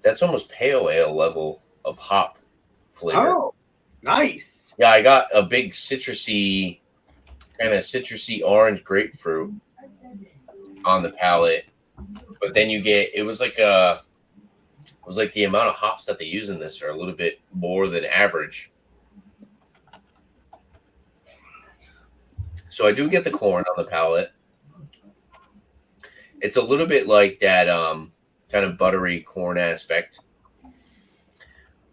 That's almost pale ale level of hop flavor. Oh, nice. Yeah, I got a big citrusy, kind of citrusy orange grapefruit on the palate, but then you get it was like the amount of hops that they use in this are a little bit more than average. So I do get the corn on the palate. It's a little bit like that kind of buttery corn aspect.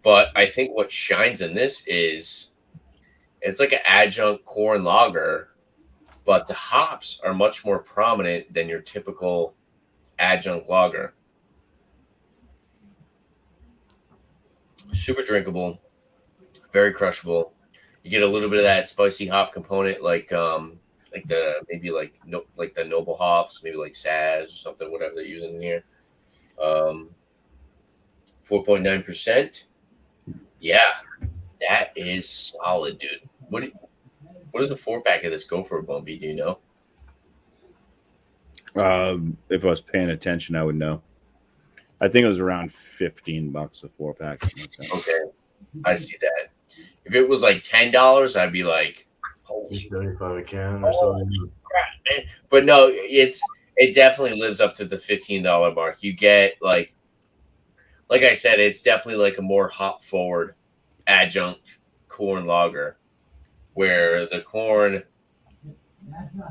But I think what shines in this is it's like an adjunct corn lager, but the hops are much more prominent than your typical adjunct lager. Super drinkable, very crushable. You get a little bit of that spicy hop component, like the maybe like the noble hops, maybe like Saz or something, whatever they're using in here. 4.9%. Yeah, that is solid, dude. What does a 4-pack of this go for, Bumpy? Do you know? If I was paying attention, I would know. I think it was around $15 a 4-pack. Okay, I see that. If it was like $10, I'd be like, holy 75 a can or something. Crap, man. But no, it definitely lives up to the $15 mark. You get like I said, it's definitely like a more hop forward adjunct corn lager, where the corn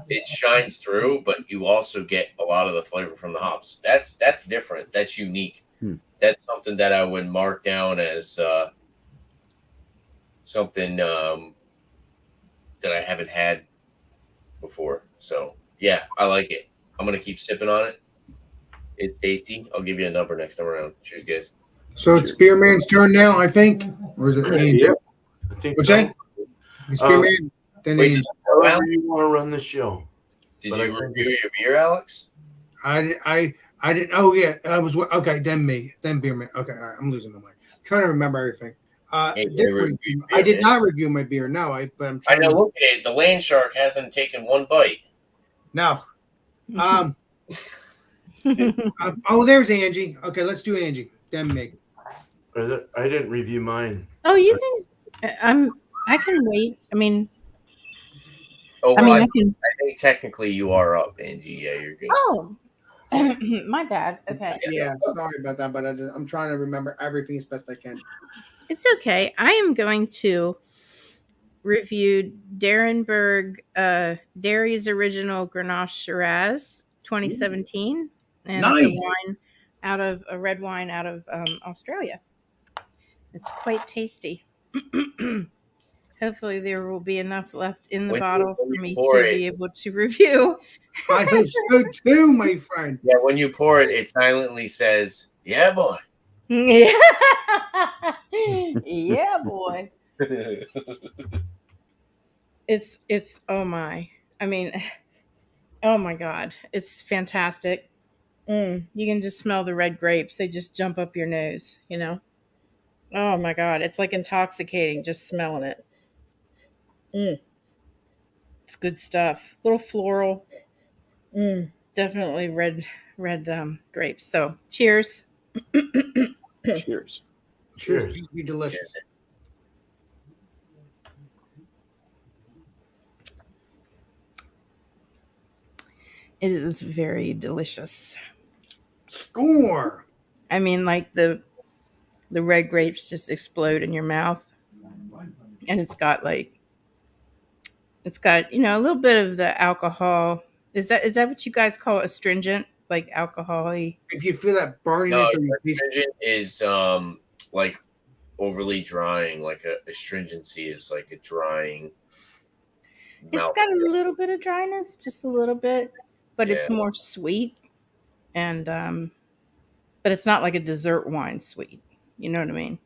it shines through, but you also get a lot of the flavor from the hops. That's different. That's unique. That's something that I would mark down as something that I haven't had before. So yeah, I like it. I'm gonna keep sipping on it. It's tasty. I'll give you a number next time around. Cheers, guys. So it's Spearman's turn now, I think, or is it Angel? Yeah, I think What's so. that? Spearman. Then Wait, Angel. However you want to run the show. Did But you review your beer, Alex? I didn't. Oh yeah, I was okay. Then me. Then Beerman. Okay, all right, I'm losing my mind. I'm trying to remember everything. Hey, you I did not review my beer. No, but I'm I trying. know. To, Look at it. The land shark hasn't taken one bite. no. Oh, there's Angie. Okay, let's do Angie. Then me. I didn't review mine. Oh, you can. I can wait. I mean. Oh, well, I I think technically you are up, Angie. Yeah, you're good. Oh, my bad. Okay. Yeah, sorry about that, but I'm trying to remember everything as best I can. It's okay. I am going to review Darenberg Dairy's original Grenache Shiraz 2017, and Nice. it's a red wine out of Australia. It's quite tasty. Hopefully, there will be enough left in the bottle for me to be able to review. I hope so too, my friend. Yeah, when you pour it, it silently says, "Yeah, boy." Yeah, yeah, boy. It's oh my. I mean, oh my God, it's fantastic. You can just smell the red grapes. They just jump up your nose, you know. Oh my God, it's like intoxicating just smelling it. It's good stuff. Little floral. Definitely red grapes. So cheers. Cheers. Cheers. Be delicious. It is very delicious. Score. I mean, like the red grapes just explode in your mouth, and it's got a little bit of the alcohol. Is that what you guys call astringent, like alcohol-y? If you feel that burniness, No, in your teeth, astringent is like overly drying. Like a astringency is like a drying. It's got a little bit of dryness, just a little bit, but it's Yeah. more sweet, and but it's not like a dessert wine sweet. You know what I mean?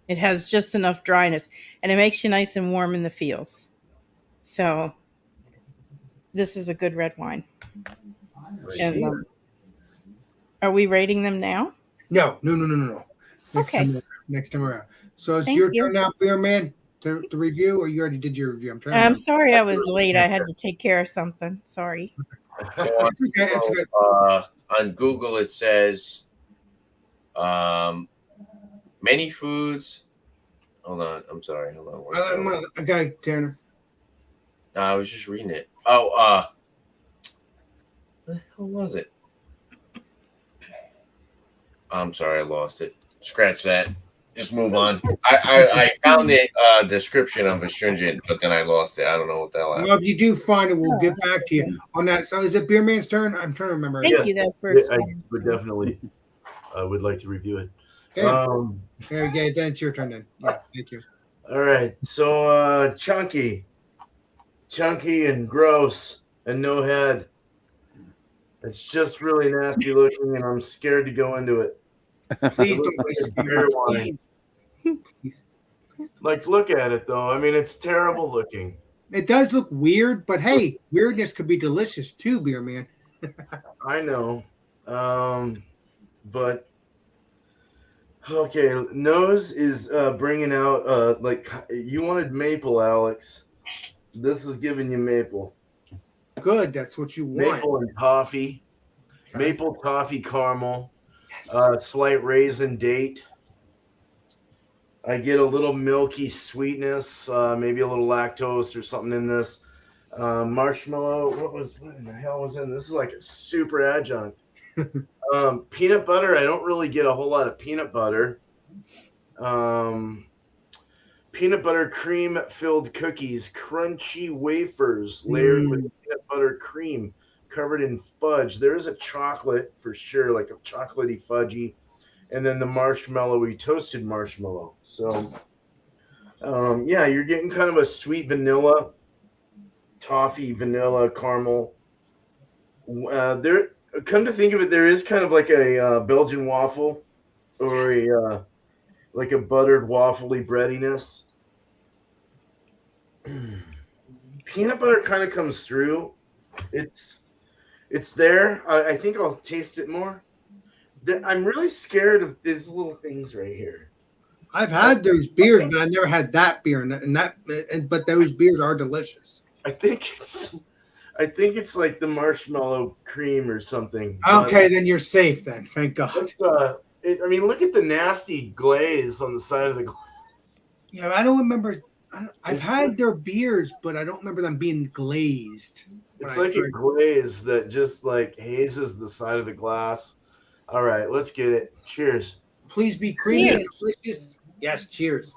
It has just enough dryness, and it makes you nice and warm in the feels. So this is a good red wine. And, are we rating them now? No. Okay. Next time around. So it's Thank your you. turn now, Beer Man, to review, or you already did your review? I'm trying. I'm sorry I was late. I had to take care of something. Sorry. So It's okay. on Google it says Many foods. Hold on. I'm sorry. Hold on. I got Tanner. No, I was just reading it. Oh, what the hell was it? I'm sorry, I lost it. Scratch that. Just move on. I found the description of astringent, but then I lost it. I don't know what the hell happened. Well, if you do find it, we'll get back to you on that. So is it Beer Man's turn? I'm trying to remember. Thank you though for I explaining. would definitely would like to review it. Okay. Okay, then it's your turn then. Yeah, thank you. All right. So chunky and gross and no head. It's just really nasty looking, and I'm scared to go into it. Please It don't looks waste like a beer wine. Please. Like, look at it though. I mean, it's terrible looking. It does look weird, but hey, weirdness could be delicious too, Beer Man. I know. But okay, nose is bringing out like you wanted maple, Alex. This is giving you maple. Good, that's what you want. Maple and toffee. Okay. Maple toffee caramel. Yes. Slight raisin date. I get a little milky sweetness, maybe a little lactose or something in this. Marshmallow. What in the hell was in this? This is like a super adjunct. Peanut butter. I don't really get a whole lot of peanut butter. Peanut butter cream filled cookies, crunchy wafers layered with peanut butter cream covered in fudge. There is a chocolate for sure, like a chocolatey fudgy. And then the marshmallowy toasted marshmallow. So, yeah, you're getting kind of a sweet vanilla, toffee, vanilla, caramel. There, come to think of it, there is kind of like a Belgian waffle or a like a buttered waffly breadiness. Peanut butter kind of comes through. It's there. I think I'll taste it more. I'm really scared of these little things right here. I've had those beers, but I never had that beer, but those beers are delicious. I think it's like the marshmallow cream or something. Okay, then you're safe. Then, thank God. I mean, look at the nasty glaze on the side of the glass. Yeah, I don't remember. I've had their beers, but I don't remember them being glazed. It's like a glaze that just like hazes the side of the glass. All right, let's get it. Cheers. Please be creamy and delicious. Yes, cheers.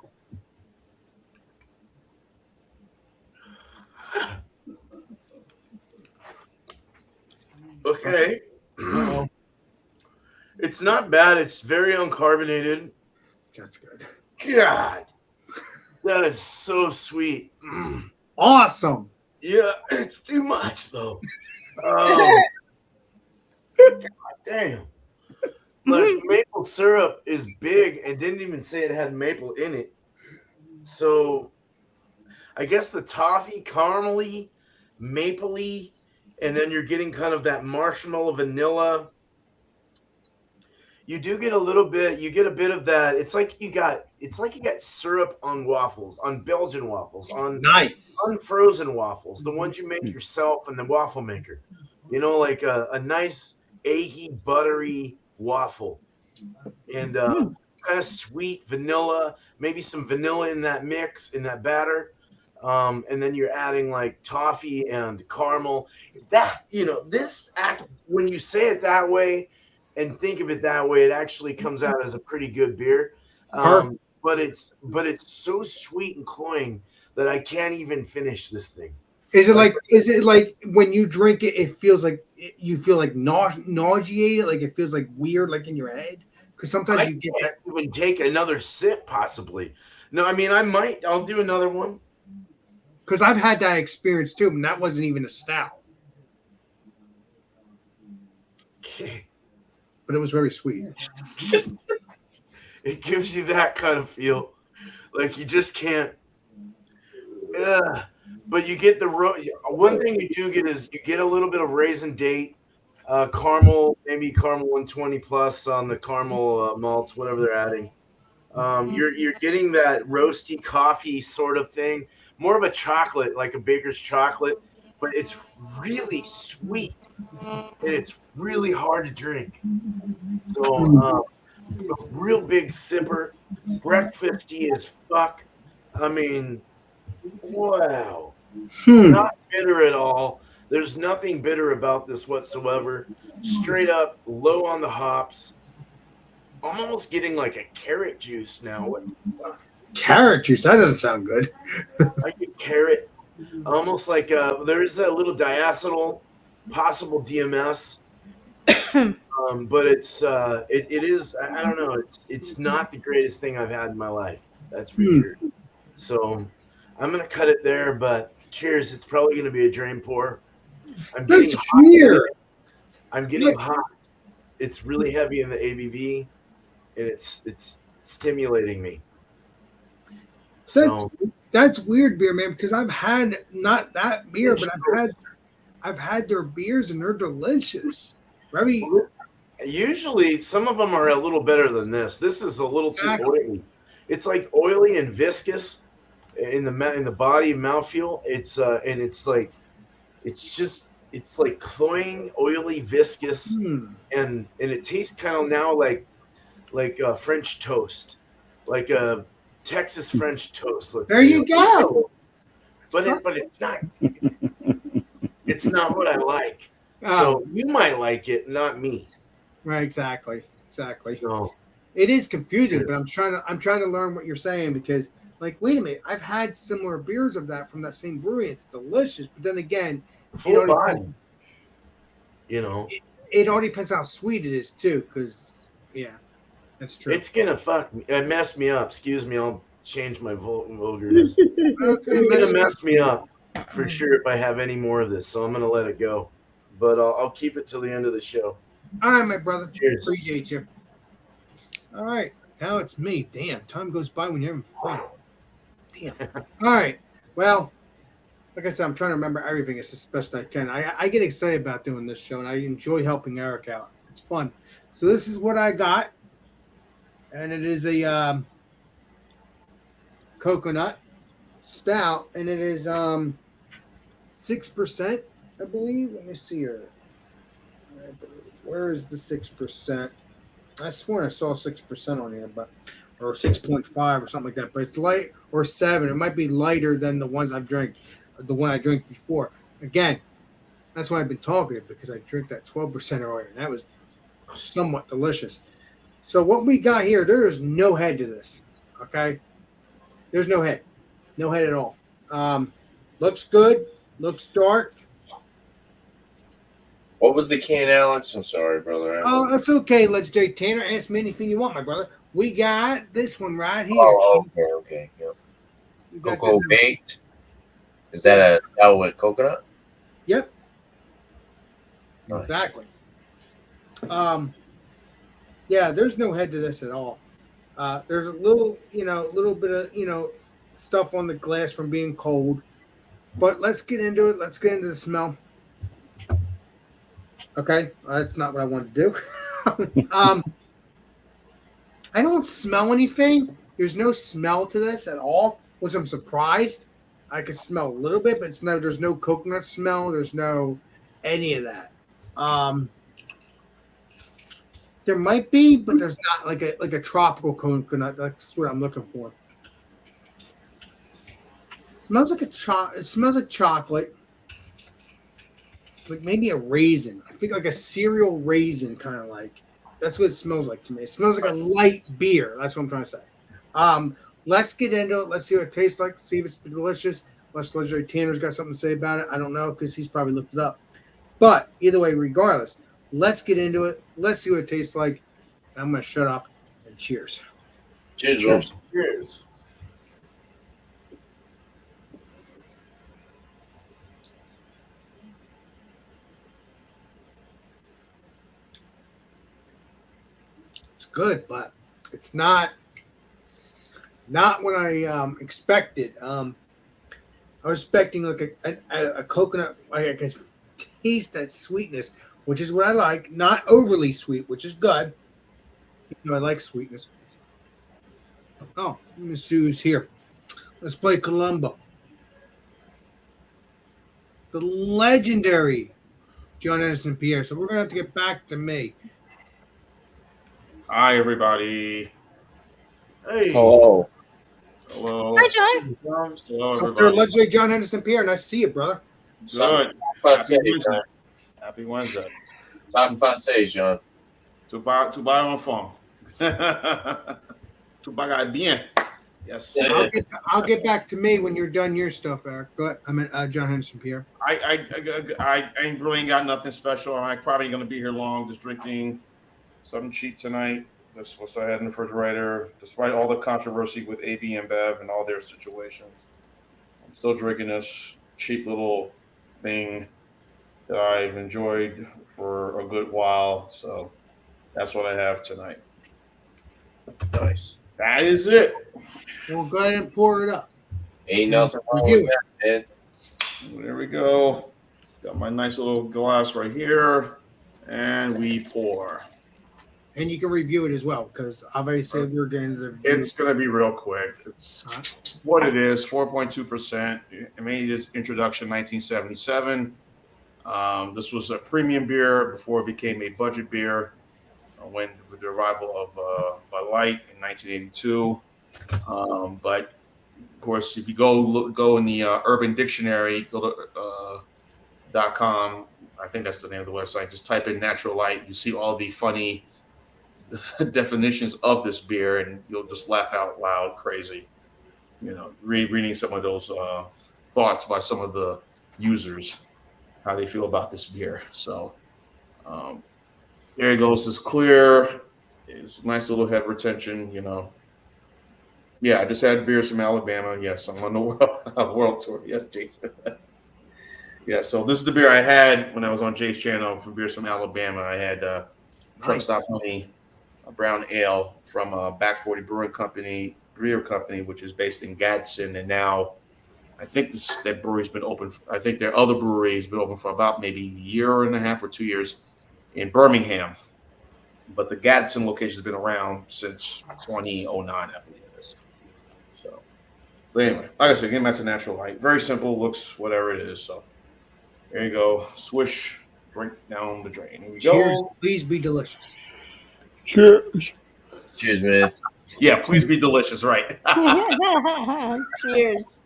Okay. It's not bad. It's very uncarbonated. That's good. God, that is so sweet. Awesome. Yeah, it's too much though. God damn. Like maple syrup is big and didn't even say it had maple in it. So I guess the toffee, caramely, mapley, and then you're getting kind of that marshmallow vanilla. You do get a little bit, you get a bit of that. It's like you got syrup on waffles, on Belgian waffles, on nice unfrozen waffles, the ones you make yourself in the waffle maker. You know, like a nice eggy, buttery waffle. And kind of sweet vanilla, maybe some vanilla in that mix, in that batter. And then you're adding like toffee and caramel. That, you know, this act, when you say it that way and think of it that way, it actually comes out as a pretty good beer. But it's so sweet and cloying that I can't even finish this thing. Is it like when you drink it, it feels like you feel like nauseated, like it feels like weird, like in your head? Because sometimes you get that. Even take another sip, possibly. No, I mean I'll do another one. Because I've had that experience too, and that wasn't even a stout. Okay. But it was very sweet. It gives you that kind of feel, like you just can't. But you get one thing you do get is you get a little bit of raisin date, caramel, maybe caramel 120 plus on the caramel malts, whatever they're adding. You're getting that roasty coffee sort of thing, more of a chocolate, like a baker's chocolate, but it's really sweet and it's really hard to drink. So a real big sipper, breakfasty as fuck. I mean, wow. Not bitter at all. There's nothing bitter about this whatsoever. Straight up low on the hops. I'm almost getting like a carrot juice now. What the fuck? Carrot juice. That doesn't sound good. I get carrot. Almost like there's a little diacetyl, possible DMS. But it is, I don't know, it's not the greatest thing I've had in my life. That's for sure. So I'm gonna cut it there, but cheers. It's probably gonna be a drain pour. I'm getting Let's hot. cheer. I'm getting hot. It's really heavy in the ABV, and it's stimulating me. So, That's weird, beer man, because I've had not that beer, but I've had their beers and they're delicious. Very usually some of them are a little better than this. This is a little too oily. It's like oily and viscous in the body and mouthfeel. It's and it's like it's like cloying, oily, viscous, and it tastes kind of now like French toast, like a Texas French toast. There you go. But it's not. It's not what I like. So you might like it, not me. Right, exactly. No. It is confusing, but I'm trying to learn what you're saying because, like, wait a minute, I've had similar beers of that from that same brewery. It's delicious, but then again, it all depends, it all depends how sweet it is too. Because that's true. It's gonna mess me up. Excuse me, I'll change my vulgarness. It's gonna mess me up for sure if I have any more of this. So I'm gonna let it go, but I'll keep it till the end of the show. All right, my brother. Cheers. Appreciate you. All right, now it's me. Damn, time goes by when you're having fun. Damn. All right. Well, like I said, I'm trying to remember everything as best I can. I get excited about doing this show, and I enjoy helping Eric out. It's fun. So this is what I got, and it is a coconut stout, and it is 6%, I believe. Let me see here. Where is the 6%? I swear I saw 6% on here, or 6.5 or something like that. But it's light or 7. It might be lighter than the ones I've drank, the one I drank before. Again, that's why I've been talking it because I drank that 12% earlier, and that was somewhat delicious. So what we got here, there is no head to this. Okay, there's no head at all. Looks good. Looks dark. What was the can, Alex? I'm sorry, brother. Oh, that's okay, Legendary Tanner. Ask me anything you want, my brother. We got this one right here. Oh, okay. Yep. Cocoa baked. Is that a stout with coconut? Yep. Nice. Exactly. Yeah, there's no head to this at all. There's a little bit of, stuff on the glass from being cold. But let's get into it. Let's get into the smell. Okay, that's not what I want to do. I don't smell anything. There's no smell to this at all, which I'm surprised. I could smell a little bit, but there's no coconut smell. There's no any of that. There might be, but there's not like a tropical coconut. That's what I'm looking for. It smells like it smells like chocolate. Like maybe a raisin. I think like a cereal raisin, kind of like. That's what it smells like to me. It smells like a light beer. That's what I'm trying to say. Let's get into it. Let's see what it tastes like. See if it's delicious. Unless Legendary Tanner's got something to say about it. I don't know because he's probably looked it up. But either way, regardless, let's get into it. Let's see what it tastes like. I'm going to shut up and cheers. Cheers. Cheers. Good, but it's not what I expected. I was expecting like a coconut, like I guess, taste that sweetness, which is what I like. Not overly sweet, which is good. I like sweetness. Oh, let me see who's here. Let's play Columbo. The legendary John Anderson Pierre. So we're gonna have to get back to me. Hi, everybody. Hey, Oh, Hello. Hi, John. Hello, Dr. everybody. Legendary John Henderson Pierre, nice to see you, brother. Good. Talk Happy about Wednesday. John. Happy Wednesday. Talk about John. To buy on phone. To buy bien. Yes. I'll get back to me when you're done your stuff, Eric. Go ahead. I mean, John Henderson Pierre. I ain't really got nothing special. I'm probably gonna be here long, just drinking something cheap tonight. That's what I had in the refrigerator. Despite all the controversy with AB and Bev and all their situations, I'm still drinking this cheap little thing that I've enjoyed for a good while. So that's what I have tonight. Nice. That is it. Well, go ahead and pour it up. Ain't nothing wrong Review with that, man. There we go. Got my nice little glass right here, and we pour. And you can review it as well, because obviously we're getting the review. It's going to be real quick. It's what it is, 4.2%. I made this introduction in 1977. This was a premium beer before it became a budget beer when with the arrival of Bud Light in 1982. But of course, if you go in the Urban Dictionary, go to .com. I think that's the name of the website. Just type in Natural Light. You see all the funny definitions of this beer, and you'll just laugh out loud, crazy. You know, reading some of those thoughts by some of the users, how they feel about this beer. So there it goes. It's clear. It's nice little head retention. You know. Yeah, I just had beers from Alabama. Yes, I'm on the world tour. Yes, Jason. Yeah, so this is the beer I had when I was on Jay's channel for beers from Alabama. I had Truck Stop Honey, a brown ale from Back 40 Brewing Company, which is based in Gadsden. And now I think that brewery's been open. I think their other brewery has been open for about maybe a year and a half or 2 years in Birmingham. But the Gadsden location has been around since 2009, I believe it is. So anyway, like I said, getting back to Natural Light. Very simple, looks whatever it is. So there you go. Swish, drink down the drain. Here we Cheers. go. Please be delicious. cheers. Cheers, man. Yeah, please be delicious, right? Cheers.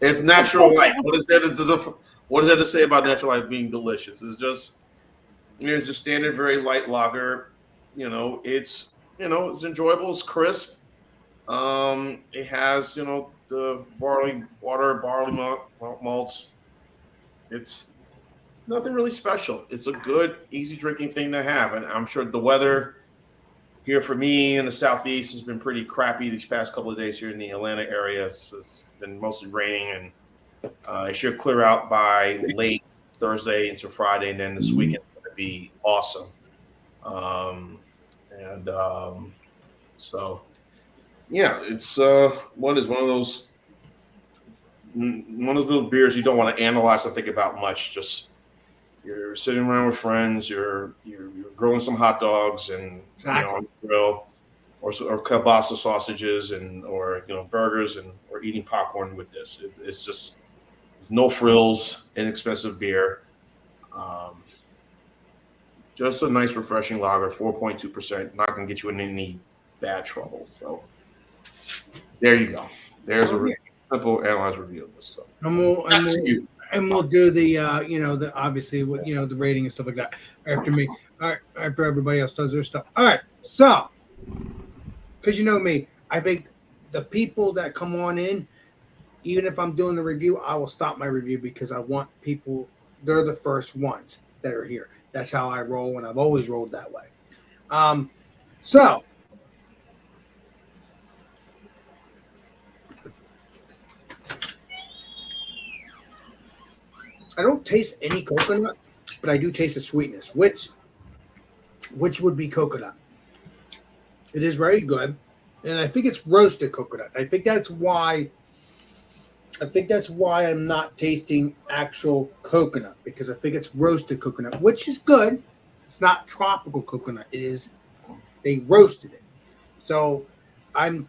It's Natural Light. What is there to say about Natural Light being delicious? It's just a standard, very light lager. It's enjoyable. It's crisp. It has the barley malts. It's nothing really special. It's a good, easy drinking thing to have, and I'm sure the weather here for me in the southeast has been pretty crappy these past couple of days here in the Atlanta area. It's been mostly raining, and it should clear out by late Thursday into Friday, and then this weekend is going to be awesome. So yeah, it's one of those little beers you don't want to analyze or think about much. Just you're sitting around with friends, you're grilling some hot dogs and on the grill, or kielbasa sausages or burgers or eating popcorn with this. It's no frills, inexpensive beer. Just a nice, refreshing lager, 4.2%. Not going to get you in any bad trouble. So there you go. There's a simple analyzed review of this stuff. And we'll do the the obviously the rating and stuff like that after me. All right, after everybody else does their stuff. All right, so because you know me, I think the people that come on in, even if I'm doing the review, I will stop my review because I want people. They're the first ones that are here. That's how I roll, and I've always rolled that way. So. I don't taste any coconut, but I do taste the sweetness, which would be coconut. It is very good, and I think it's roasted coconut. I think that's why I'm not tasting actual coconut, because I think it's roasted coconut, which is good. It's not tropical coconut. It is they roasted it. So I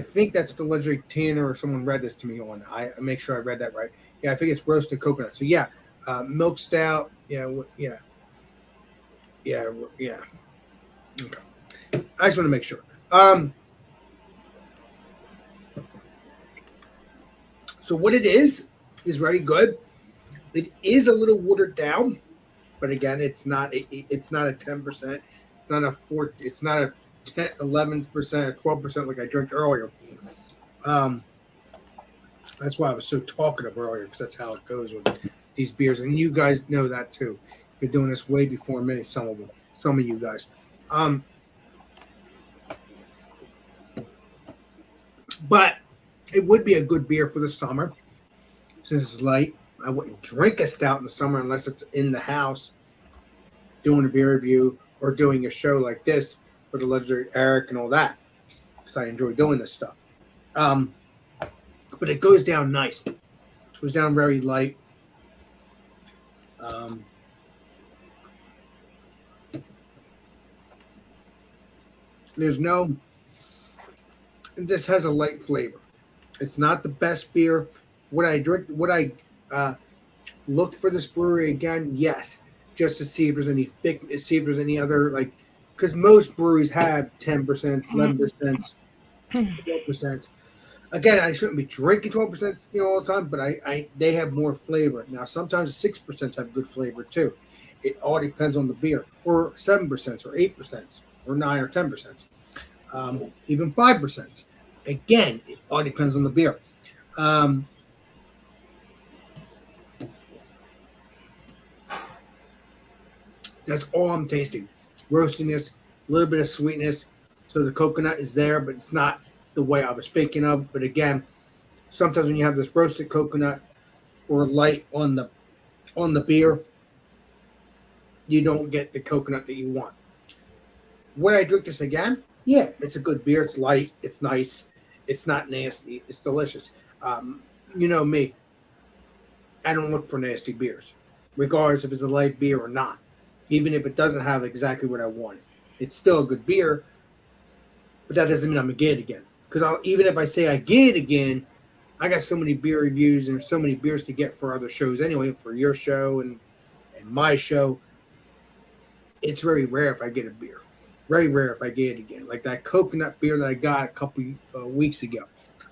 think that's the legendary Tanner or someone read this to me on. I make sure I read that right. Yeah, I think it's roasted coconut. So yeah, milk stout. Yeah. Okay. I just want to make sure. So what it is very good. It is a little watered down, but again, it's not a 10%. It's not a 4. It's not a 10, 11%, 12% like I drank earlier. That's why I was so talkative earlier, because that's how it goes with these beers, and you guys know that too. You're doing this way before me. Some of you guys. But it would be a good beer for the summer since it's light. I wouldn't drink a stout in the summer unless it's in the house doing a beer review or doing a show like this for the legendary Eric and all that, because I enjoy doing this stuff. But it goes down nice. It goes down very light. There's no. This has a light flavor. It's not the best beer. Would I look for this brewery again? Yes, just to see if there's any thickness, see if there's any other, like, because most breweries have 10%, 11%, 12%. Again, I shouldn't be drinking 12%, all the time, but they have more flavor. Now, sometimes 6% have good flavor too. It all depends on the beer, or 7%, or 8%, or 9 or 10%, even 5%. Again, it all depends on the beer. That's all I'm tasting. Roastiness, a little bit of sweetness. So the coconut is there, but it's not the way I was thinking of. But again, sometimes when you have this roasted coconut or light on the beer, you don't get the coconut that you want. Would I drink this again? Yeah, it's a good beer. It's light. It's nice. It's not nasty. It's delicious. You know me. I don't look for nasty beers, regardless if it's a light beer or not. Even if it doesn't have exactly what I want. It's still a good beer, but that doesn't mean I'm going to get it again. Because even if I say I get it again, I got so many beer reviews and so many beers to get for other shows anyway, for your show and my show. It's very rare if I get a beer. Very rare if I get it again. Like that coconut beer that I got a couple weeks ago.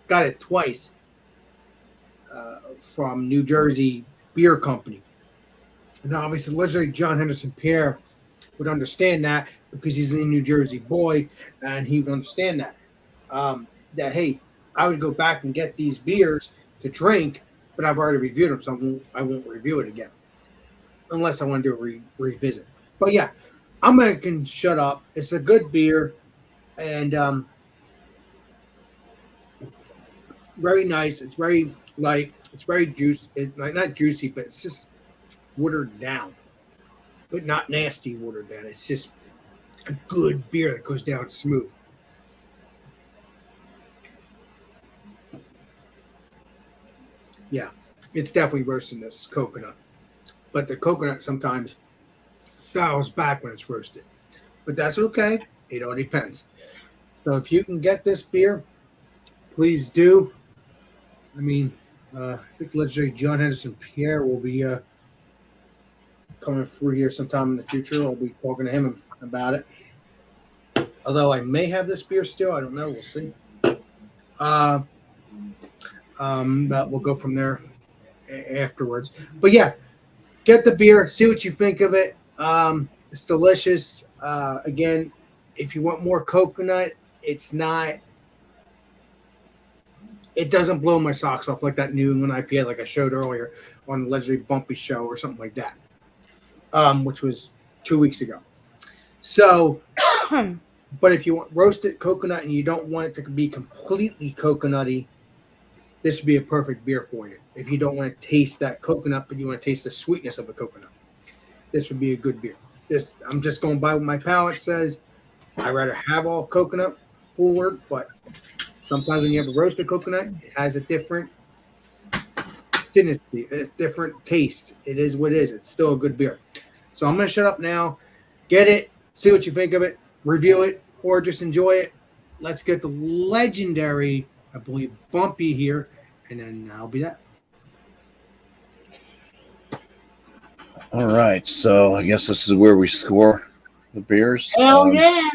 Got it twice from New Jersey Beer Company. And obviously, legendary John Henderson Pierre would understand that because he's a New Jersey boy, and he would understand that. That, hey, I would go back and get these beers to drink, but I've already reviewed them, so I won't review it again. Unless I want to do a revisit. But yeah, I'm going to shut up. It's a good beer, and very nice. It's very light. It's very juicy. Not juicy, but it's just watered down, but not nasty watered down. It's just a good beer that goes down smooth. Yeah, it's definitely worse than this coconut, but the coconut sometimes fouls back when it's roasted, but that's okay. It all depends. So if you can get this beer, please do. I mean, I think legendary John Henderson Pierre will be coming through here sometime in the future. I'll be talking to him about it. Although I may have this beer still, I don't know. We'll see. But we'll go from there afterwards. But yeah, get the beer, see what you think of it. It's delicious. Again, if you want more coconut, it's not. It doesn't blow my socks off like that New England IPA, like I showed earlier on the legendary Bumpy show or something like that. Which was 2 weeks ago. So, but if you want roasted coconut and you don't want it to be completely coconutty, this would be a perfect beer for you. If you don't want to taste that coconut, but you want to taste the sweetness of a coconut, this would be a good beer. I'm just going by what my palate says. I'd rather have all coconut forward, but sometimes when you have a roasted coconut, it has a different acidity, a different taste. It is what it is. It's still a good beer. So I'm going to shut up now. Get it. See what you think of it. Review it. Or just enjoy it. Let's get the legendary, I believe, Bumpy here. And then I'll be that. All right. So I guess this is where we score the beers. Hell yeah.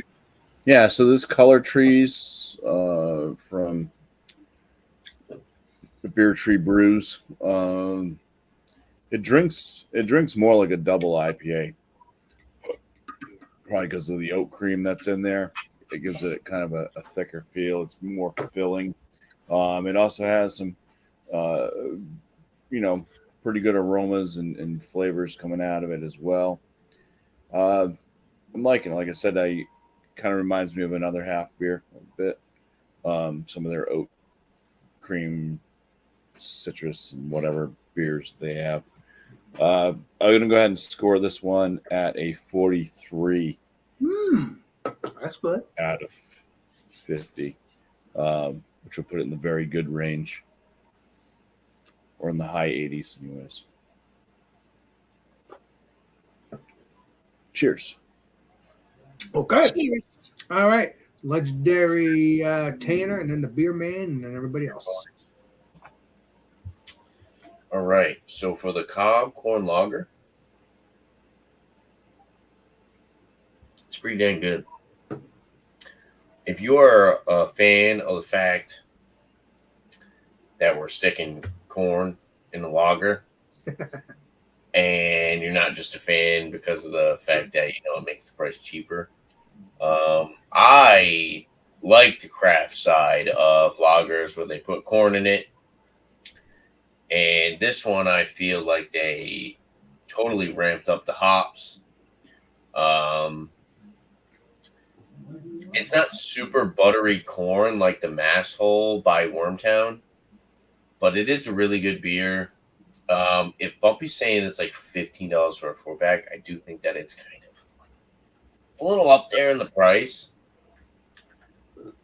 Yeah, so this Color Trees from the Beer Tree Brews. It drinks more like a double IPA, probably because of the oat cream that's in there. It gives it kind of a thicker feel. It's more fulfilling. It also has some, uh, pretty good aromas and flavors coming out of it as well. Uh, I'm liking it. Like I said, I kind of reminds me of another half beer a bit. Some of their oat cream, citrus, and whatever beers they have. I'm going to go ahead and score this one at a 43 That's good. out of 50, which will put it in the very good range, or in the high 80s, anyways. Cheers. Okay. Cheers. All right. Legendary Tanner, and then the Beer Man, and then everybody else. All right. So for the Cobb Corn Lager, it's pretty dang good. If you are a fan of the fact that we're sticking corn in the lager, and you're not just a fan because of the fact that it makes the price cheaper, I like the craft side of lagers where they put corn in it. And this one, I feel like they totally ramped up the hops. It's not super buttery corn like the Mass Hole by Wormtown, but it is a really good beer. If Bumpy's saying it's like $15 for a 4-pack, I do think that it's a little up there in the price.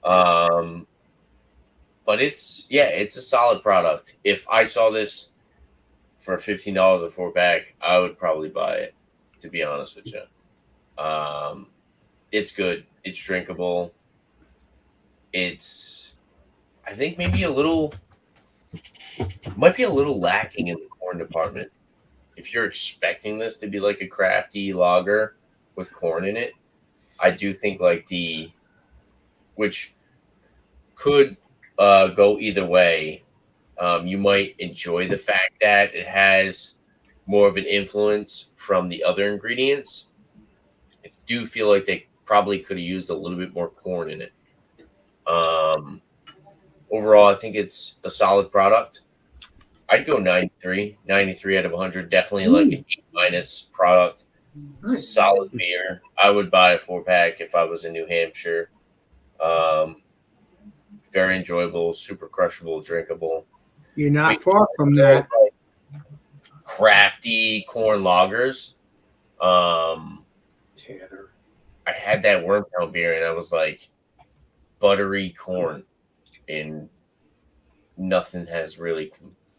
But it's a solid product. If I saw this for $15 a 4-pack, I would probably buy it, to be honest with you. It's good. It's drinkable. It's, I think, might be a little lacking in the corn department. If you're expecting this to be like a crafty lager with corn in it, I do think which could go either way. You might enjoy the fact that it has more of an influence from the other ingredients. I do feel like they probably could have used a little bit more corn in it. Overall, I think it's a solid product. I'd go 93 out of 100. Definitely like an E- product. Solid beer. I would buy a 4-pack if I was in New Hampshire. Very enjoyable, super crushable, drinkable. You're not far from that. Crafty corn lagers. Tanner. I had that Wormtown beer and I was like, buttery corn, and nothing has really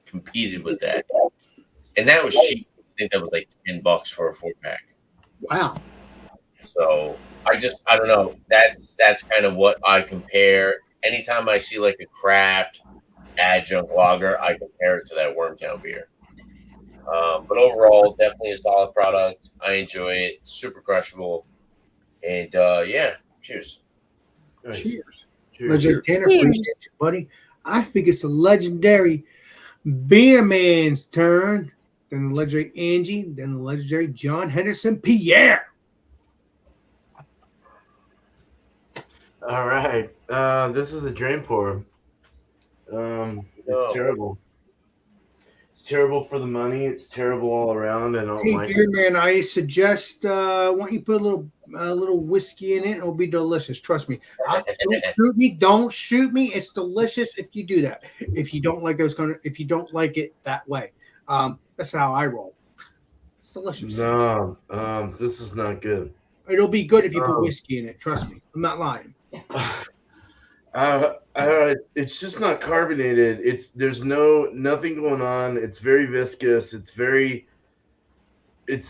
competed with that. And that was cheap. I think that was like $10 for a 4-pack. Wow. So I don't know. That's kind of what I compare. Anytime I see like a craft adjunct lager, I compare it to that Wormtown beer. But overall, definitely a solid product. I enjoy it. Super crushable. And cheers. Cheers. Cheers. Legendary Tanner, Cheers. appreciate you, buddy. I think it's a legendary Beer Man's turn. Then the legendary Angie. Then the legendary John Henderson Pierre. All right. This is a drain pour. It's terrible. It's terrible for the money. It's terrible all around. I don't Hey, like Beer it. Man, I suggest why don't you put a little whiskey in it? It'll be delicious. Trust me. Don't shoot me. It's delicious if you do that. If you don't like if you don't like it that way, that's how I roll. It's delicious. No, this is not good. It'll be good if you put whiskey in it. Trust me. I'm not lying. It's just not carbonated. There's nothing going on. It's very viscous. It's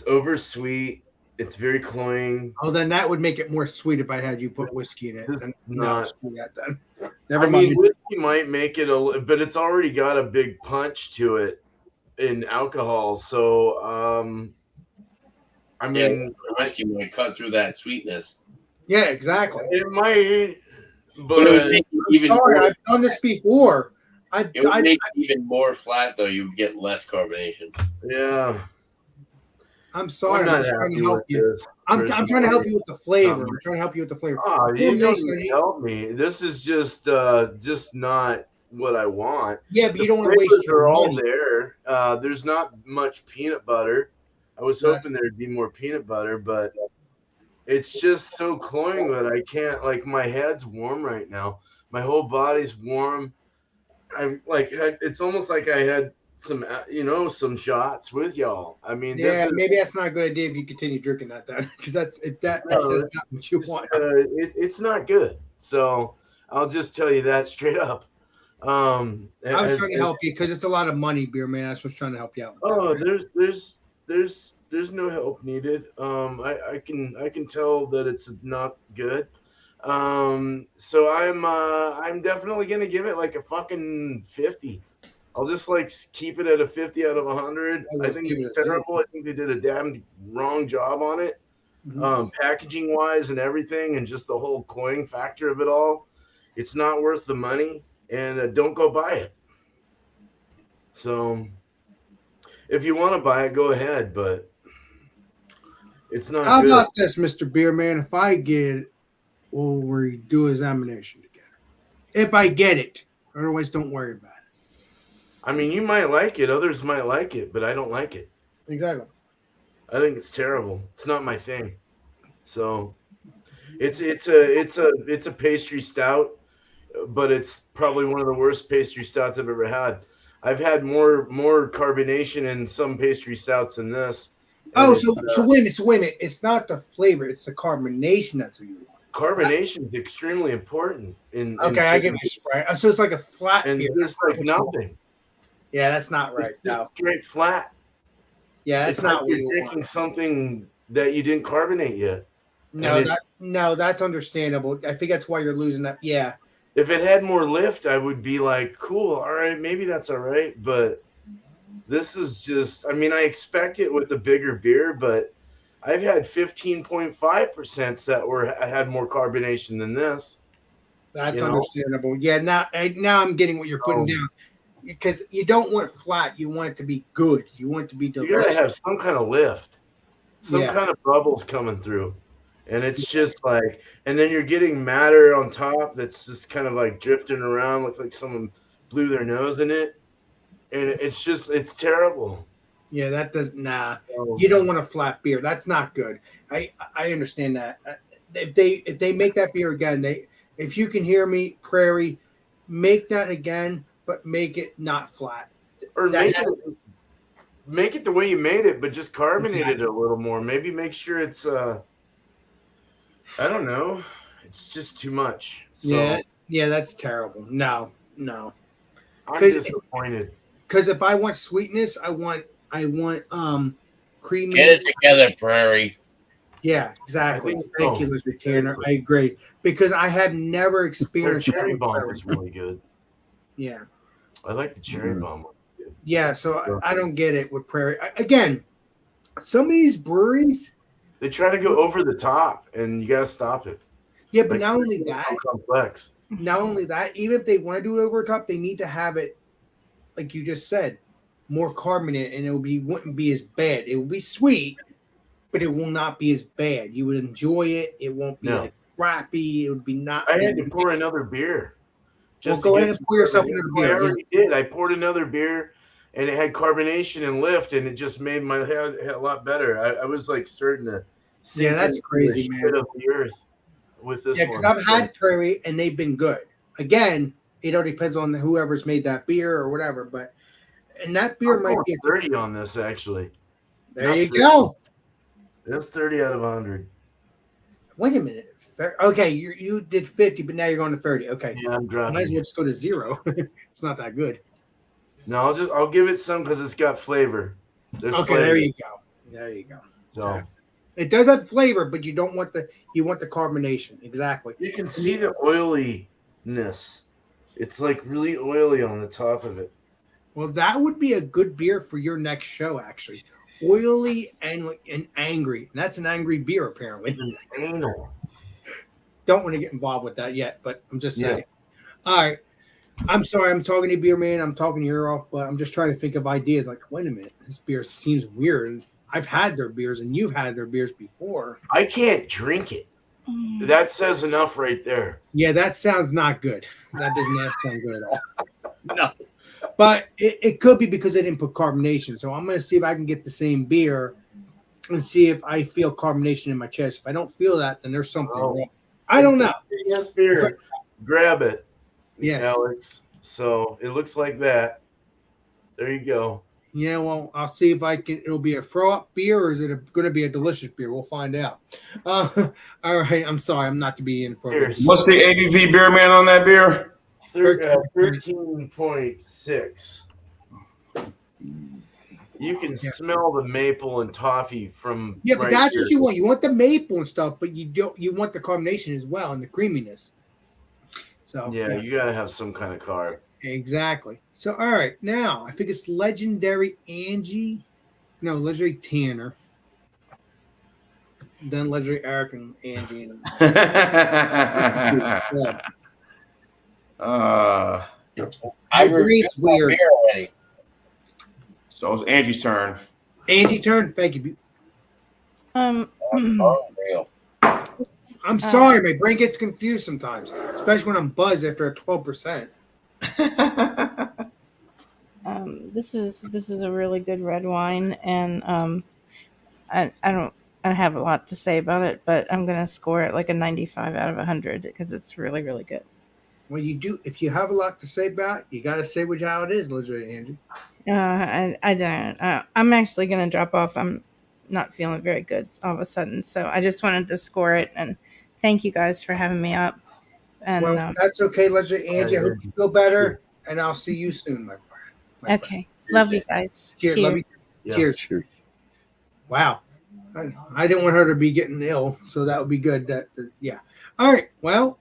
over sweet. It's very cloying. Oh, then that would make it more sweet if I had you put whiskey in it. It's Then, not. screw that then. I Never mean, mind. whiskey might make it but it's already got a big punch to it in alcohol. So, I mean, whiskey might cut through that sweetness. Yeah, exactly. It might, But it would but make it I'm even sorry, more, I've done this before. it would make it even more flat though. You would get less carbonation. yeah, I'm sorry. I'm not just trying to happy help with you. this. I'm trying to help you with the flavor. Um, I'm trying to help you with the flavor. Oh, The you don't combination, need to help me. This is just not what I want. yeah, but The you don't want to waste flavors your are all money. there. There's not much peanut butter. I was Right. hoping there'd be more peanut butter, but it's just so cloying that I can't. Like my head's warm right now. My whole body's warm. I'm like, it's almost like I had some, some shots with y'all. I mean, this Yeah, is maybe that's not a good idea if you continue drinking that then, because if that's not what you want. it's not good. So I'll just tell you that straight up. I was trying to help you because it's a lot of money, beer man. That's what's trying to help you out. Oh, there's no help needed. I can tell that it's not good. So I'm definitely gonna give it like a fucking 50. I'll just like keep it at a 50 out of 100. I think give it it's a 0. terrible. I think they did a damn wrong job on it, packaging wise and everything, and just the whole cloying factor of it all. It's not worth the money, and don't go buy it. So if you want to buy it, go ahead, but it's not How good. about this, Mr. Beer Man? If I get it, we'll redo examination together. If I get it, otherwise, don't worry about I mean, you might like it, others might like it, but I don't like it. it. Exactly. I think it's terrible. It's not my thing. So it's a pastry stout, but it's probably one of the worst pastry stouts I've ever had. I've had more carbonation in some pastry stouts than this. Oh, And so wait a minute. So wait a minute. It's not the flavor; it's the carbonation that's what you want. carbonation is extremely important in Okay, I get you. Right. So it's like a flat and beer. there's That's like not what you want. nothing. Yeah, that's not right. It's just No. straight flat. Yeah, that's It's not like what you're you drinking want. something that you didn't carbonate yet. No, and that's understandable. I think that's why you're losing that. Yeah. If it had more lift, I would be like, cool, all right, maybe that's all right. But this is just, I mean, I expect it with a bigger beer, but I've had 15.5% that had more carbonation than this. That's You know? understandable. Yeah, now I'm getting what you're putting down. Because you don't want it flat, you want it to be good. You want it to be You delicious. gotta have some kind of lift, some Yeah. kind of bubbles coming through. And it's just like, and then you're getting matter on top that's just kind of like drifting around, looks like someone blew their nose in it. And it's terrible. Yeah, that does nah. So, You don't want a flat beer. That's not good. I understand that. If they make that beer again, if you can hear me, Prairie, make that again, but make it not flat. or That make it the way you made it, but just carbonate Exactly. it a little more. Maybe make sure it's I don't know. It's just too much. So Yeah, that's terrible. No. I'm 'Cause- disappointed. Because if I want sweetness, I want creamy. Get it together, Prairie. Yeah, exactly. I think Thank so. you, Leslie Tanner. I agree. Because I have never The experienced cherry that. bomb was really good. Yeah. I like the cherry bomb. Yeah, so I don't get it with Prairie. Again, some of these breweries, They try to go over the top, and you got to stop it. yeah, but Like, not only it's that, so complex. even if they want to do it over the top, they need to have it, like you just said, more carbonate, and wouldn't be as bad. It will be sweet, but it will not be as bad. You would enjoy it. It won't be No. like crappy. It would be not. I had to pour another beer. Well, to go get ahead and some pour yourself carbonation. another I beer. Yeah. already did. I poured another beer, and it had carbonation and lift, and it just made my head a lot better. I was like starting to sink Yeah, that's into crazy, the man. shit of the earth with this Yeah, because one. I've had Prairie and they've been good. Again, it all depends on whoever's made that beer or whatever. But and that beer I'm might going be. 30 on this actually. There not you 50. go. That's 30 out of 100. Wait a minute. Okay, you did 50, but now you're going to 30. Okay, Yeah, I'm might as dropping. well just go to 0. It's not that good. No, I'll give it some because it's got flavor. There's Okay, flavor. there you go. There you go. So It does have flavor, but you don't want you want the carbonation. Exactly. you can see the oiliness. It's like really oily on the top of it. Well, that would be a good beer for your next show, actually. Oily and angry. And that's an angry beer, apparently. Anal. don't want to get involved with that yet, but I'm just Yeah. saying. All right. I'm sorry, I'm talking to you, beer man. I'm talking your ear off, but I'm just trying to think of ideas. Like, wait a minute, this beer seems weird. I've had their beers, and you've had their beers before. I can't drink it. That says enough right there. Yeah, that sounds not good. That does not sound good at all. No. But it could be because they didn't put carbonation. So I'm going to see if I can get the same beer and see if I feel carbonation in my chest. If I don't feel that, then there's something Oh. wrong. I don't know. Yes, beer. Grab it, Yes. Alex. So it looks like that. There you go. Yeah, well, I'll see if I can. It'll be a throw up beer, or is it going to be a delicious beer? We'll find out. All right. I'm sorry. I'm not to be inappropriate. Cheers. What's the ABV beer man on that beer? 13.6. You can Yeah. smell the maple and toffee from Yeah, but right that's here. what you want. You want the maple and stuff, but you don't. You want the carbonation as well and the creaminess. So Yeah, you gotta have some kind of carb. exactly. So all right, now I think it's legendary Angie, no legendary Tanner, then legendary Eric and Angie. uh, I agree, reviewed it's my weird. beer already. so it's Angie's turn. Angie turn. Thank you. Unreal. I'm sorry, my brain gets confused sometimes, especially when I'm buzzed after a 12%. This is a really good red wine, and I don't have a lot to say about it, but I'm gonna score it like a 95 out of 100 because it's really, really good. When you do, if you have a lot to say about it, you got to say how it is, legendary Angie. I don't. I'm actually gonna drop off. I'm not feeling very good all of a sudden, so I just wanted to score it and thank you guys for having me up. And Well, that's okay, legendary Angie. I hope you feel better, and I'll see you soon, my friend. okay, love you guys. Cheers. Love you. Yeah. Cheers. Cheers. Wow. I didn't want her to be getting ill, so that would be good. Yeah. All right. Well,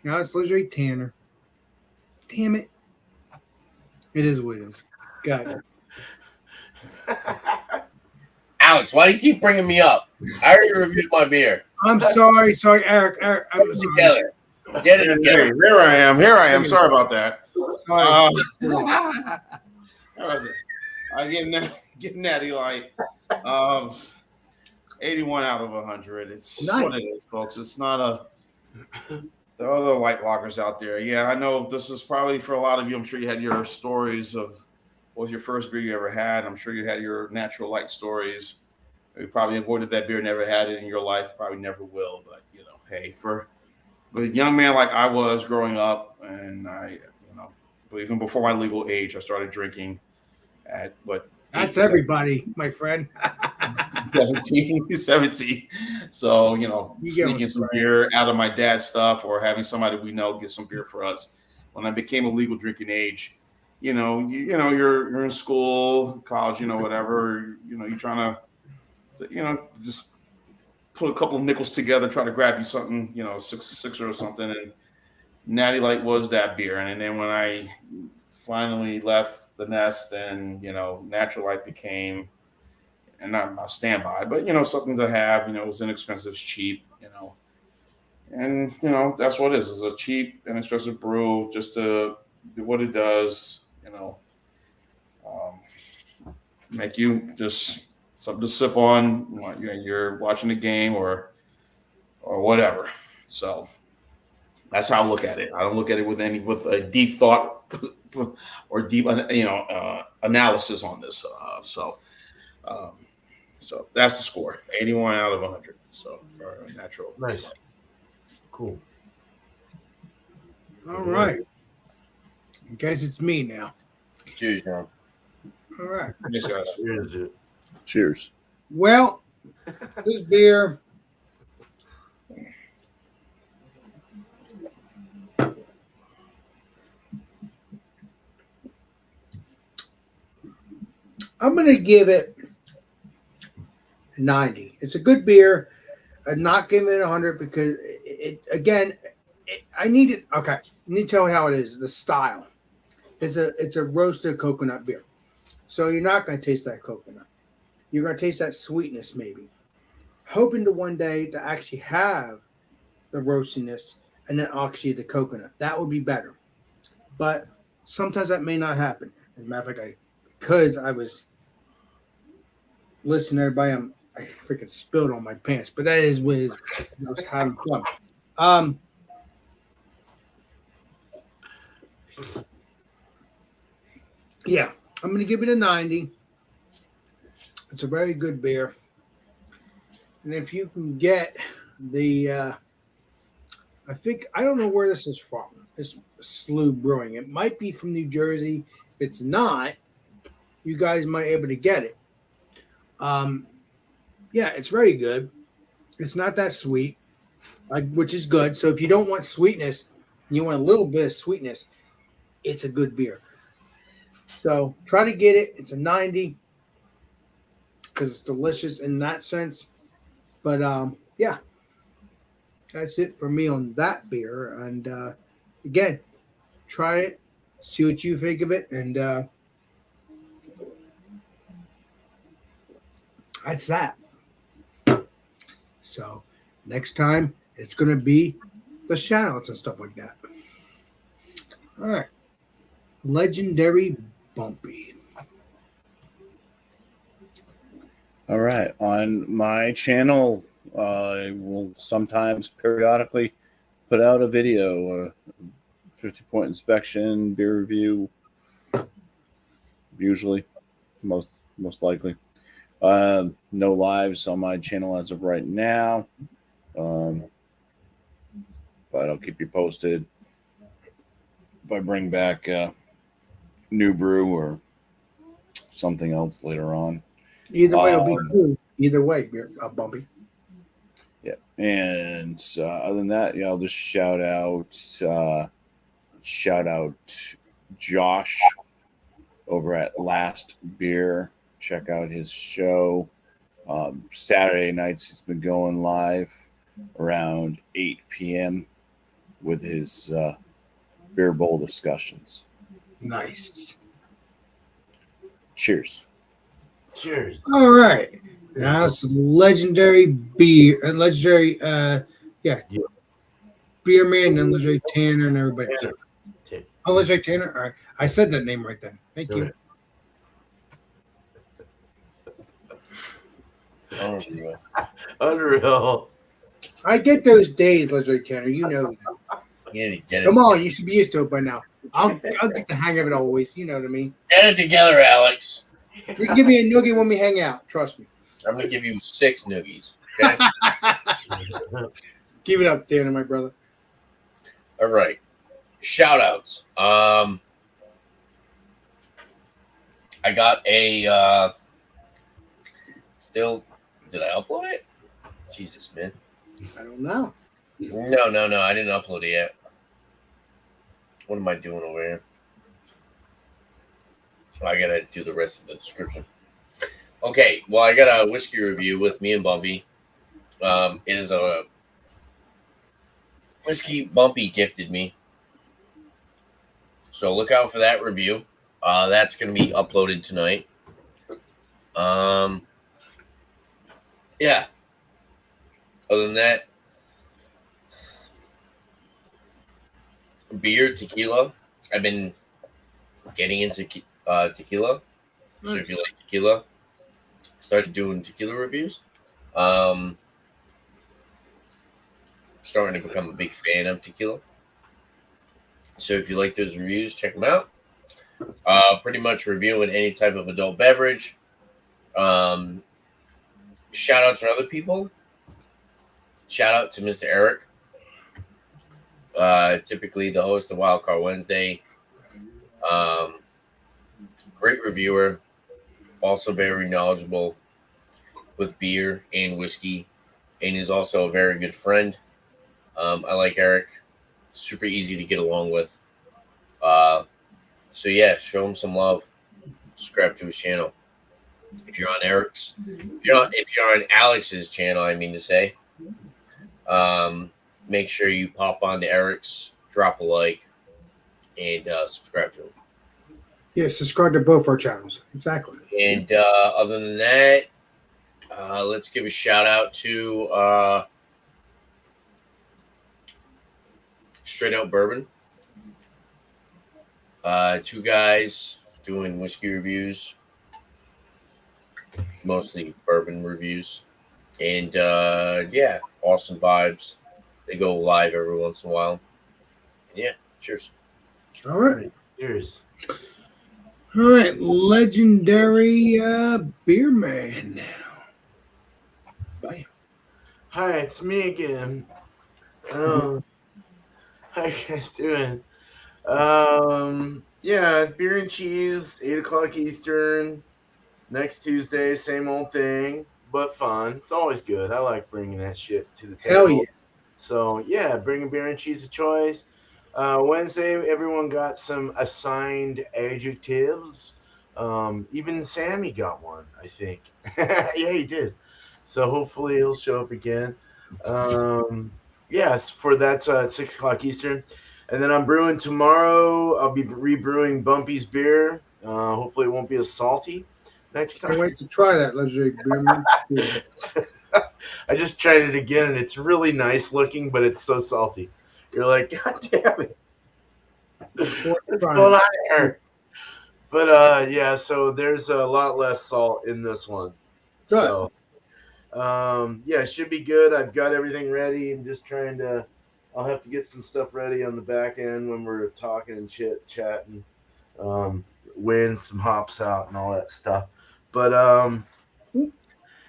now it's legendary Tanner. Damn it. It is what it is. Got it. Alex, why do you keep bringing me up? I already reviewed my beer. I'm sorry, Eric. I'm Get it sorry. together. Get it Hey, together. here I am. Sorry about that. Sorry. I getting that, Eli. 81 out of 100. It's Nice. what it is, folks. It's not a. There are other light loggers out there. Yeah, I know this is probably for a lot of you. I'm sure you had your stories of what was your first beer you ever had. I'm sure you had your natural light stories. You probably avoided that beer, never had it in your life, probably never will. But hey, for a young man like I was growing up, and but even before my legal age, I started drinking at That's everybody, my friend. 17. So, You get sneaking what's some right. beer out of my dad's stuff or having somebody we know get some beer for us. When I became a legal drinking age, you're in school, college, whatever, you're trying to, just put a couple of nickels together, try to grab you something, sixer or something. And Natty Light was that beer. And then when I finally left the nest and, Natural Light became, and not my standby, but something to have. It was inexpensive, it's cheap. And that's what it is. It's a cheap, inexpensive brew, just to do what it does. Make you just something to sip on when you're watching the game or whatever. So that's how I look at it. I don't look at it with a deep thought or deep analysis on this. So that's the score, 81 out of 100. So for Natural. Nice. Cool. All right. I guess it's me now. Cheers, John. All right. Yes, guys. Here's it. Cheers. Well, this beer. I'm going to give it 90. It's a good beer. I'm not giving it 100 because I need it. Okay. I need to tell you how it is. The style. It's a roasted coconut beer. So you're not going to taste that coconut. You're going to taste that sweetness maybe. Hoping to one day to actually have the roastiness, and then actually the coconut. That would be better. But sometimes that may not happen. As a matter of fact, because I was listening to everybody, I freaking spilled on my pants. But that is what is. I was having fun. Yeah, I'm gonna give it a 90. It's a very good beer. And if you can get the, I don't know where this is from. This Slew Brewing. It might be from New Jersey. If it's not, you guys might be able to get it. Yeah, it's very good. It's not that sweet, which is good. So if you don't want sweetness, you want a little bit of sweetness, it's a good beer. So try to get it. It's a 90 because it's delicious in that sense. But yeah, that's it for me on that beer. And again, try it, see what you think of it, and that's that. So next time it's going to be the shoutouts and stuff like that. All right, Legendary Bumpy. All right. On my channel, I will sometimes periodically put out a video, 50-point inspection, beer review, usually, most likely. No lives on my channel as of right now, but I'll keep you posted if I bring back new brew or something else later on. Either way, it'll be cool. Either way, Bumpy. Yeah, and other than that, yeah, I'll just shout out Josh over at Last Beer. Check out his show. Saturday nights, he's been going live around 8 p.m. with his beer bowl discussions. Nice. Cheers. Cheers. All right. Now it's legendary beer, legendary, beer man, and legendary Tanner, and everybody. Tanner. Oh, legendary Tanner. All right, I said that name right then. Thank you. Unreal. I get those days, legendary Tanner. You know that. Yeah, get it. Come on, you should be used to it by now. I'll get the hang of it always. You know what I mean? Get it together, Alex. You can give me a noogie when we hang out. Trust me. I'm gonna give you 6 noogies. Okay? Keep it up, Tanner, my brother. All right. Shout outs. I got a still did I upload it? Jesus, man. I don't know. No, I didn't upload it yet. What am I doing over here? I gotta do the rest of the description. Okay, well, I got a whiskey review with me and Bumpy. It is a whiskey Bumpy gifted me. So look out for that review. That's going to be uploaded tonight. Yeah. Other than that, beer, tequila. I've been getting into tequila. So if you like tequila, started doing tequila reviews. Starting to become a big fan of tequila. So if you like those reviews, check them out. Pretty much reviewing any type of adult beverage. Shout outs for other people. Shout out to Mr. Eric. Typically the host of WildCard Wednesday. Great reviewer. Also very knowledgeable with beer and whiskey. And is also a very good friend. I like Eric. Super easy to get along with. So yeah, show him some love. Subscribe to his channel. If you're on Eric's, if you're on Alex's channel, I mean to say, make sure you pop on to Eric's, drop a like, and subscribe to him. Yeah, subscribe to both our channels. Exactly. And other than that, let's give a shout out to straight out bourbon. Two guys doing whiskey reviews, mostly bourbon reviews. And yeah, awesome vibes. They go live every once in a while. Yeah, cheers. All right. Cheers. All right. Legendary beer man. Bam. Hi, it's me again. How you guys doing? Yeah, beer and cheese, 8 o'clock Eastern. Next Tuesday, same old thing, but fun. It's always good. I like bringing that shit to the table. Hell yeah. So yeah, bring a beer and cheese of choice. Wednesday, everyone got some assigned adjectives. Even Sammy got one, I think. Yeah, he did. So hopefully he'll show up again. Yes, for that's 6 o'clock Eastern. And then I'm brewing tomorrow. I'll be rebrewing Bumpy's beer. Hopefully it won't be as salty next Can't time. wait to try that legendary beer man. Yeah. I just tried it again, and it's really nice looking, but it's so salty. You're like, God damn it. What's going on here? But yeah, so there's a lot less salt in this one. Good. So yeah, it should be good. I've got everything ready. I'm just trying to I'll have to get some stuff ready on the back end when we're talking and chatting. Weighing some hops out and all that stuff. But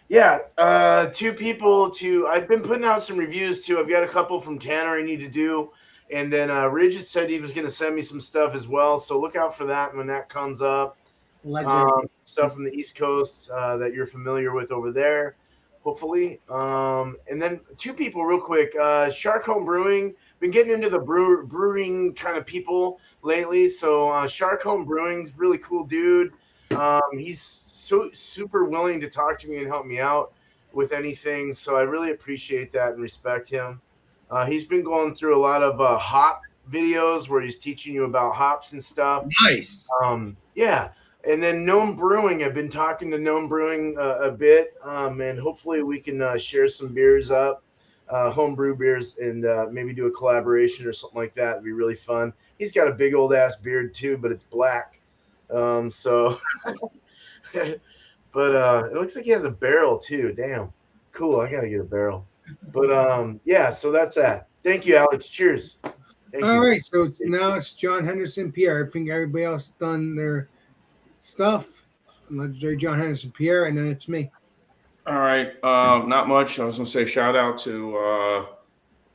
yeah, two people I've been putting out some reviews too. I've got a couple from Tanner I need to do. And then Ridge said he was going to send me some stuff as well. So look out for that when that comes up. Stuff from the East Coast that you're familiar with over there, hopefully. And then two people real quick. Shark Home Brewing. Been getting into the brewing kind of people lately. So Shark Home Brewing's really cool dude. He's so super willing to talk to me and help me out with anything. So I really appreciate that and respect him. He's been going through a lot of hop videos where he's teaching you about hops and stuff. Nice. Yeah. And then Gnome Brewing, I've been talking to Gnome Brewing a bit, and hopefully we can share some beers up, homebrew beers, and maybe do a collaboration or something like that. It'd be really fun. He's got a big old ass beard too, but it's black. So, but it looks like he has a barrel too. Damn, cool. I gotta get a barrel. But yeah, so that's that. Thank you, Alex. Cheers. Thank All you. right, so now it's John Henderson Pierre. I think everybody else done their stuff. Legendary John Henderson Pierre, and then it's me. All right, not much. I was gonna say shout out to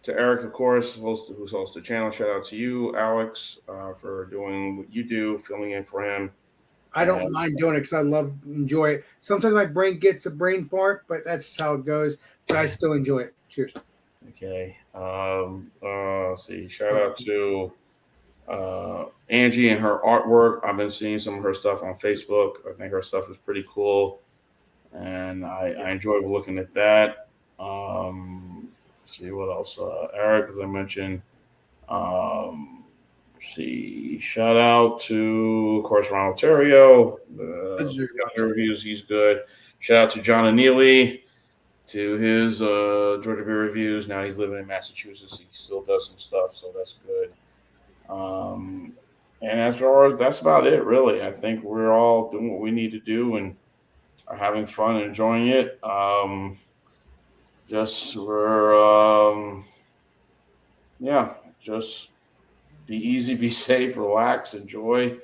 Eric, of course, who's host the channel. Shout out to you, Alex, for doing what you do, filling in for him. I don't mind doing it because I enjoy it. Sometimes my brain gets a brain fart, but that's how it goes. But I still enjoy it. Cheers. Okay. Let's see. Shout out to Angie and her artwork. I've been seeing some of her stuff on Facebook. I think her stuff is pretty cool, and I enjoy looking at that. Let's see what else. Eric, as I mentioned. Let's see. Shout out to, of course, Ron Ontario. The reviews, he's good. Shout out to John Annealy, to his Georgia Beer reviews. Now he's living in Massachusetts. He still does some stuff, so that's good. And as far as that's about it, really. I think we're all doing what we need to do and are having fun, enjoying it. Just be easy, be safe, relax, enjoy.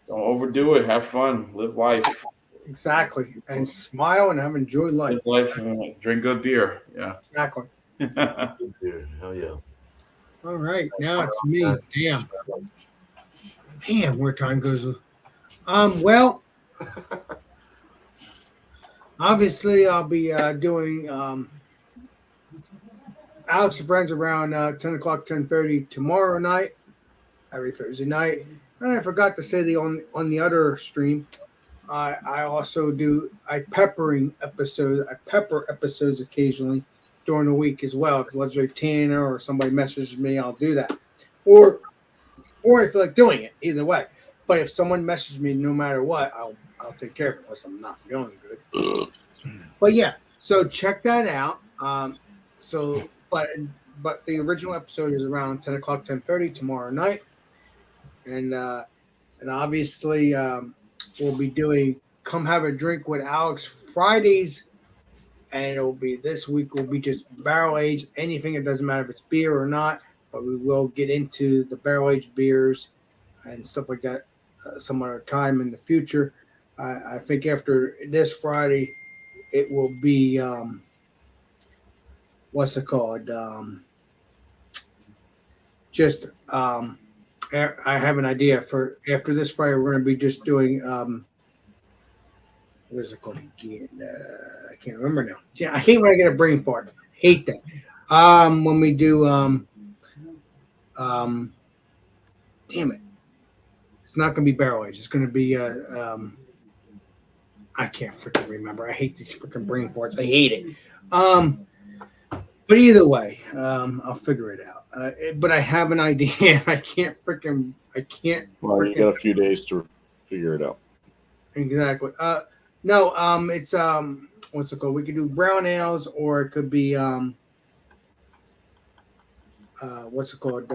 Don't overdo it. Have fun. Live life. Exactly. And smile and have enjoyed life. Live life. Drink good beer. Yeah. Exactly. Good beer. Hell yeah. All right. Now it's me. Damn, where time goes. Well, obviously I'll be doing Alex and Friends around 10 o'clock, 10:30 tomorrow night, every Thursday night. And I forgot to say on the other stream, I also pepper episodes occasionally during the week as well. If Legendary Tanner or somebody messages me, I'll do that. Or I feel like doing it, either way. But if someone messages me, no matter what, I'll take care of it unless I'm not feeling good. But yeah, so check that out. But but the original episode is around 10 o'clock, 10:30 tomorrow night, and obviously we'll be doing Come Have a Drink with Alex Fridays, and it'll be this week will be just barrel aged anything. It doesn't matter if it's beer or not, but we will get into the barrel aged beers and stuff like that some other time in the future. I think after this Friday, it will be what's it called? I have an idea for after this Friday. We're going to be just doing what is it called again? I can't remember now. Yeah, I hate when I get a brain fart. Hate that. When we do damn it, it's not going to be barrel age. It's going to be I can't freaking remember. I hate these freaking brain farts. I hate it. But either way, I'll figure it out. But I have an idea. I can't. Well, you got a few days to figure it out. Exactly. No. It's what's it called? We could do brown ales, or it could be what's it called?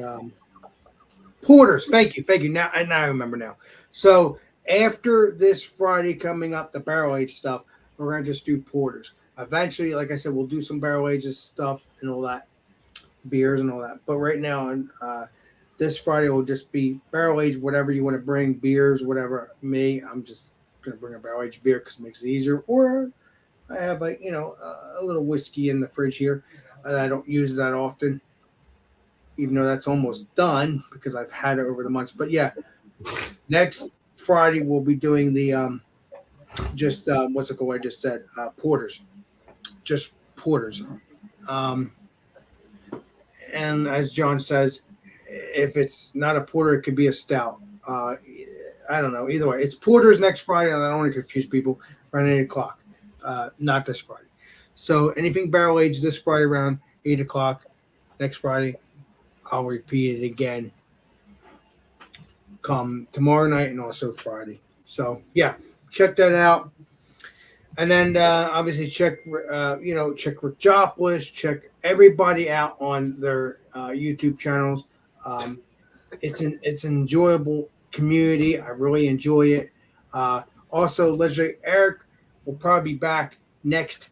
Porters. Thank you. Now I remember now. So after this Friday coming up, the barrel age stuff, we're gonna just do porters. Eventually, like I said, we'll do some barrel ages stuff and all that, beers and all that. But right now, this Friday will just be barrel age, whatever you want to bring, beers, whatever. I'm just gonna bring a barrel aged beer because it makes it easier. Or I have a little whiskey in the fridge here that I don't use that often, even though that's almost done because I've had it over the months. But yeah, next Friday we'll be doing the what's it called? I just said porters. Just porters. And as John says, if it's not a porter, it could be a stout. I don't know. Either way, it's porters next Friday, and I don't want to confuse people. Around 8 o'clock, not this Friday. So anything barrel aged this Friday around 8 o'clock. Next Friday, I'll repeat it again. Come tomorrow night and also Friday. So yeah, check that out. And then obviously check Rick Joplin, check everybody out on their YouTube channels. It's an enjoyable community. I really enjoy it. Also, Legendary Eric will probably be back next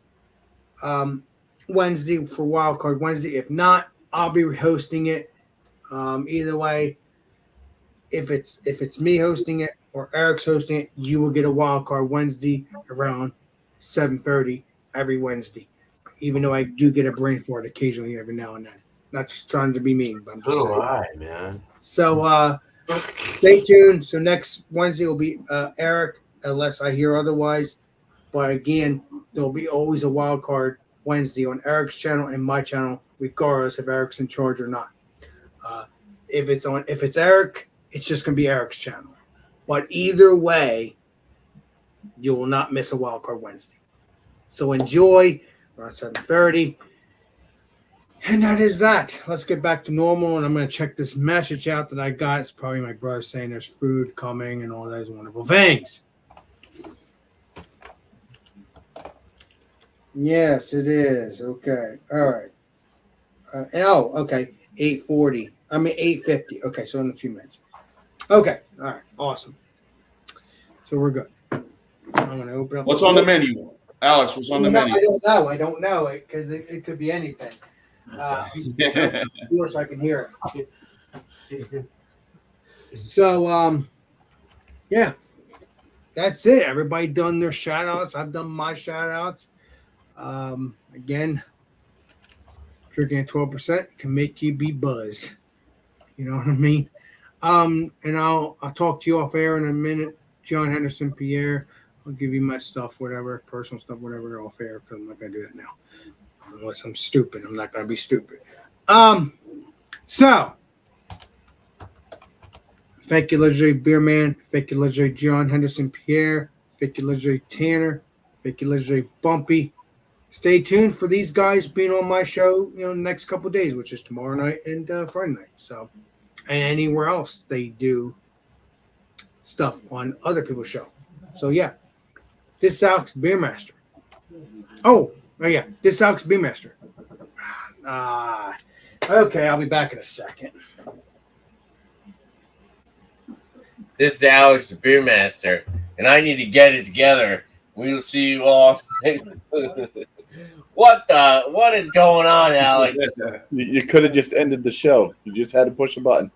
Wednesday for WildCard Wednesday. If not, I'll be hosting it. Either way, if it's me hosting it or Eric's hosting it, you will get a WildCard Wednesday around 7:30 every Wednesday, even though I do get a brain fart occasionally every now and then. Not just trying to be mean, but I'm just saying. Man. So stay tuned. So next Wednesday will be Eric, unless I hear otherwise. But again, there'll be always a wild card Wednesday on Eric's channel and my channel, regardless if Eric's in charge or not. If it's Eric, it's just gonna be Eric's channel. But either way, you will not miss a wildcard Wednesday. So enjoy around 7:30. And that is that. Let's get back to normal. And I'm going to check this message out that I got. It's probably my brother saying there's food coming and all those wonderful things. Yes, it is. Okay. All right. Okay. 8:40. 8:50. Okay. So in a few minutes. Okay. All right. Awesome. So we're good. I'm going to open up. What's on the menu? Alex, what's on the menu? I don't know it because it could be anything. So I can hear it. So, yeah, that's it. Everybody done their shout outs. I've done my shout outs. Again, drinking at 12% can make you be buzzed. You know what I mean? And I'll talk to you off air in a minute. John Henderson, Pierre. I'll give you my stuff, whatever, personal stuff, whatever, off air, because I'm not going to do that now. Unless I'm stupid. I'm not going to be stupid. So, thank you, Legendary Beer Man. Thank you, Legendary John Henderson, Pierre. Thank you, Legendary Tanner. Thank you, Legendary Bumpy. Stay tuned for these guys being on my show, the next couple of days, which is tomorrow night and Friday night. So, and anywhere else they do stuff on other people's show. So, yeah. This is Alex Beermaster. Oh, yeah. This is Alex Beermaster. Okay, I'll be back in a second. This is Alex, the Beer Master, and I need to get it together. We will see you all next. What is going on, Alex? You could have just ended the show. You just had to push a button.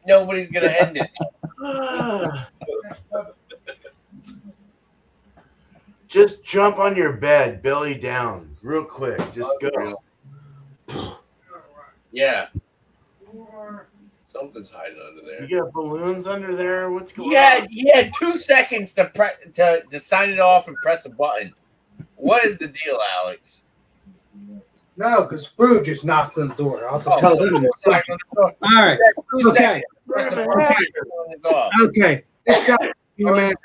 Nobody's gonna end it. Just jump on your bed, belly down, real quick. Just go. Yeah. Something's hiding under there. You got balloons under there? What's going Yeah, on? he had 2 seconds to sign it off and press a button. What is the deal, Alex? No, because food just knocked on the door. I'll have to Oh, tell them in a second. All right. 2 Okay. seconds. Press a button. It's off. Okay. This sucks, Beer Master.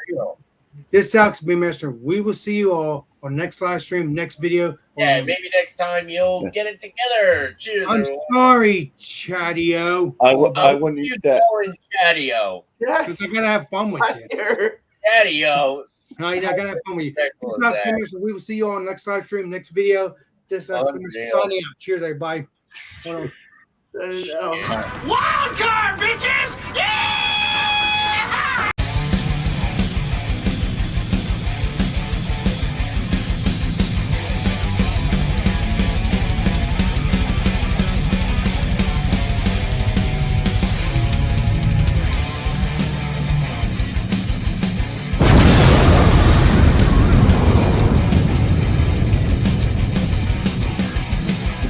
This sucks, Beer Master. We will see you all on next live stream, next video. Yeah, maybe next time you'll get it together. Cheers. I'm everyone. sorry, Chatty-O. I wouldn't eat that. Boring Chatty-O. Because I gotta have fun with you. Chatty-O. No, you're not gonna have fun with you. This is not Beer Master. We will see you all on next live stream, next video. This is Beer Master signing out. Cheers, everybody. Hold on. I don't know. WildCard, bitches! Yeah!